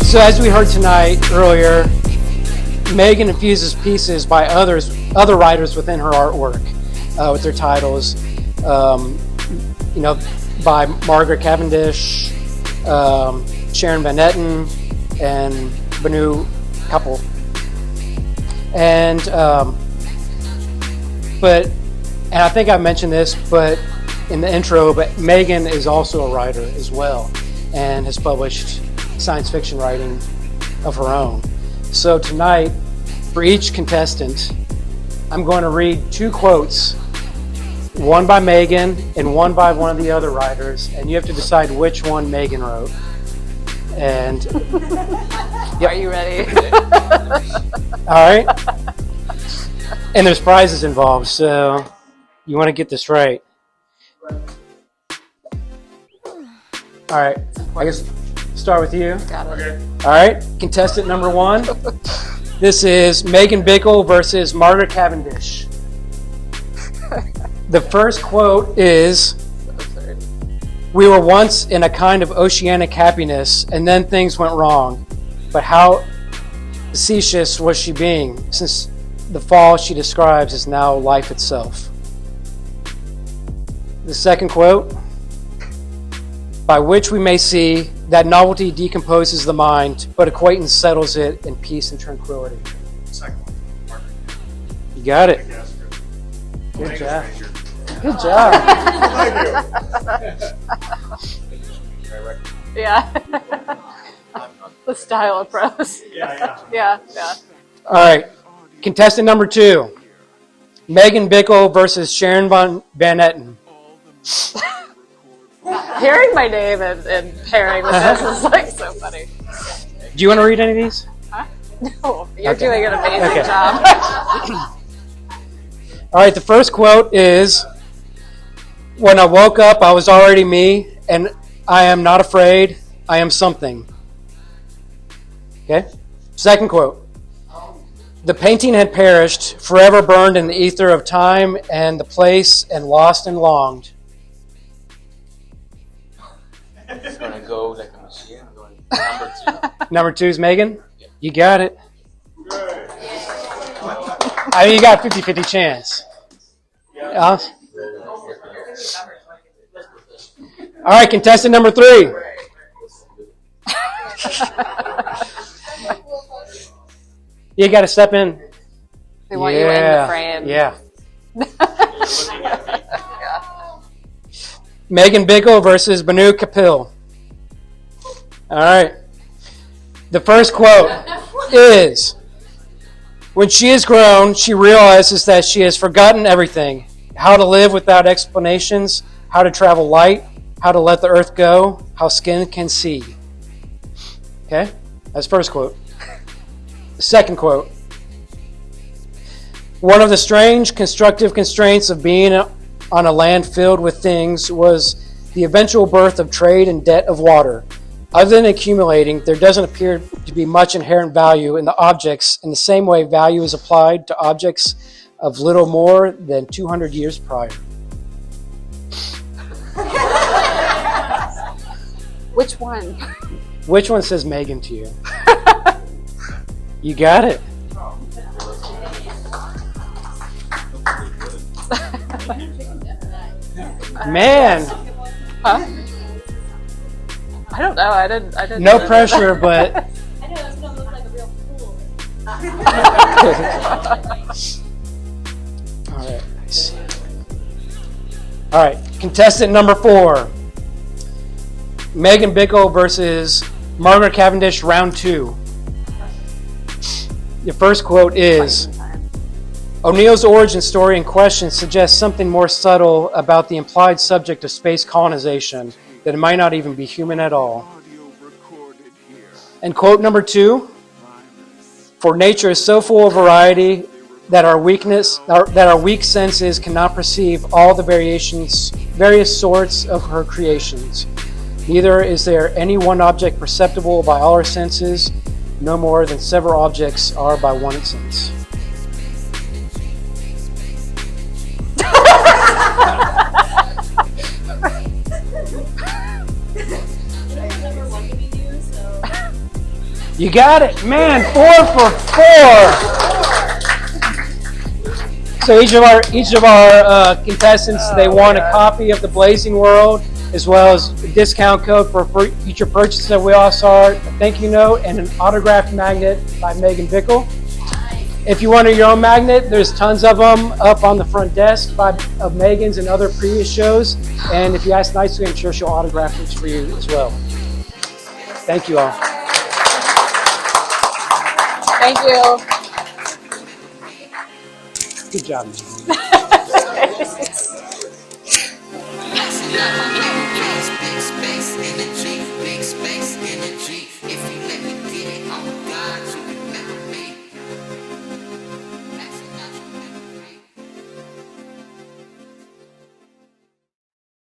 So as we heard tonight earlier, Megan infuses pieces by other writers within her artwork with their titles. By Margaret Cavendish, Sharon Van Etten, and Bhanu Kapil. And I think I mentioned this, but in the intro, but Megan is also a writer as well, and has published science fiction writing of her own. So tonight, for each contestant, I'm going to read 2 quotes, one by Megan and one by one of the other writers, and you have to decide which one Megan wrote. And Are you ready? all right. And there's prizes involved, so you want to get this right. All right. I guess start with you. Got it. Okay. All right. Contestant number 1. This is Megan Bickel versus Margaret Cavendish. The first quote is, "We were once in a kind of oceanic happiness, and then things went wrong. But how facetious was she being, since the fall she describes is now life itself?" The second quote, "By which we may see that novelty decomposes the mind, but acquaintance settles it in peace and tranquility." Second one. Margaret. You got it. Yes, Good English job. major. Good job. Yeah. The style of prose. Yeah. Yeah. All right. Contestant number 2, Megan Bickel versus Sharon Van Etten. Hearing my name and pairing with this is like so funny. Do you want to read any of these? No, you're Okay. doing an amazing Okay. job. All right. The first quote is, "When I woke up, I was already me, and I am not afraid. I am something." Okay. Second quote, "The painting had perished, forever burned in the ether of time and the place, and lost and longed." It's gonna go like a machine. I'm going number 2. Number 2 is Megan. You got it. Good. I mean, you got a 50-50 chance. All right, contestant number 3. You got to step in. They want you in the frame. Yeah. Megan Bickel versus Bhanu Kapil. All right. The first quote is, "When she is grown, she realizes that she has forgotten everything. How to live without explanations, how to travel light, how to let the earth go, how skin can see." Okay? That's the first quote. The second quote, "One of the strange constructive constraints of being on a land filled with things was the eventual birth of trade and debt of water. Other than accumulating, there doesn't appear to be much inherent value in the objects in the same way value is applied to objects of little more than 200 years prior." Which one? Which one says Megan to you? You got it. Man, Huh? I don't know. I didn't. no know. pressure, but I know that's gonna look like a real fool. all right, nice. All right, contestant number 4, Megan Bickel versus Margaret Cavendish, round 2. The first quote is, "O'Neill's origin story in question suggests something more subtle about the implied subject of space colonization, that it might not even be human at all." And quote number 2, "For nature is so full of variety that our weak senses cannot perceive all the various sorts of her creations. Neither is there any one object perceptible by all our senses, no more than several objects are by one sense." You got it, man. 4 for 4. So each of our contestants, they won a copy of the Blazing World, as well as a discount code for future purchase of WheelHouse Art, a thank you note, and an autographed magnet by Megan Bickel. If you wanted your own magnet, there's tons of them up on the front desk of Megan's and other previous shows. And if you ask nicely, I'm sure she'll autograph each for you as well. Thank you all. Thank you. Good job, Megan.